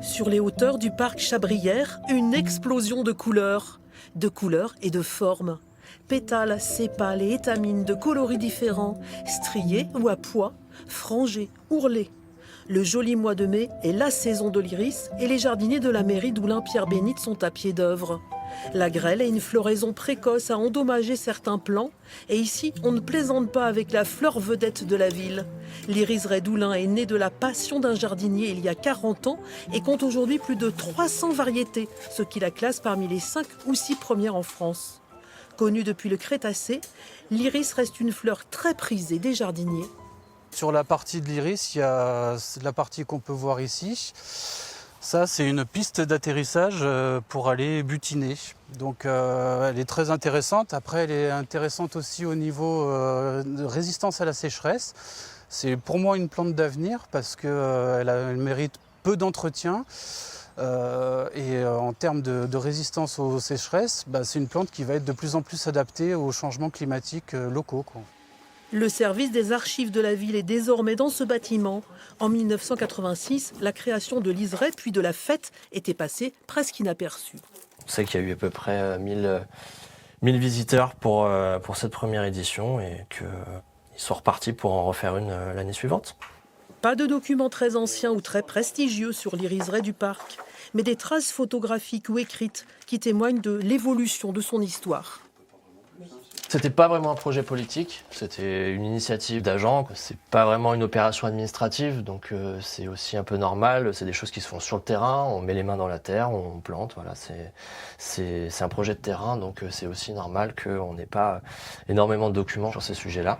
Sur les hauteurs du parc Chabrières, une explosion de couleurs et de formes. Pétales, sépales et étamines de coloris différents, striés ou à pois, frangés, ourlés. Le joli mois de mai est la saison de l'iris et les jardiniers de la mairie d'Oulin-Pierre-Bénite sont à pied d'œuvre. La grêle est une floraison précoce à endommager certains plants et ici on ne plaisante pas avec la fleur vedette de la ville. L'iriserai d'Oulin est né de la passion d'un jardinier il y a 40 ans et compte aujourd'hui plus de 300 variétés, ce qui la classe parmi les 5 ou 6 premières en France. Connue depuis le Crétacé, l'iris reste une fleur très prisée des jardiniers. Sur la partie de l'iris, il y a la partie qu'on peut voir ici. Ça, c'est une piste d'atterrissage pour aller butiner. Donc, elle est très intéressante. Après, elle est intéressante aussi au niveau de résistance à la sécheresse. C'est pour moi une plante d'avenir parce qu'elle mérite peu d'entretien. Et en termes de résistance aux sécheresses, c'est une plante qui va être de plus en plus adaptée aux changements climatiques locaux, quoi. Le service des archives de la ville est désormais dans ce bâtiment. En 1986, la création de l'Iseret puis de la fête était passée presque inaperçue. On sait qu'il y a eu à peu près 1000 visiteurs pour cette première édition et qu'ils sont repartis pour en refaire une l'année suivante. Pas de documents très anciens ou très prestigieux sur l'iriserai du parc, mais des traces photographiques ou écrites qui témoignent de l'évolution de son histoire. C'était pas vraiment un projet politique, c'était une initiative d'agents. C'est pas vraiment une opération administrative, donc c'est aussi un peu normal. C'est des choses qui se font sur le terrain, on met les mains dans la terre, on plante. Voilà, c'est un projet de terrain, donc c'est aussi normal qu'on n'ait pas énormément de documents sur ces sujets-là.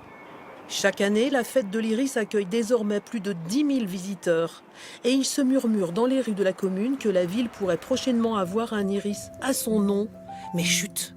Chaque année, la fête de l'iris accueille désormais plus de 10 000 visiteurs. Et il se murmure dans les rues de la commune que la ville pourrait prochainement avoir un iris à son nom. Mais chut!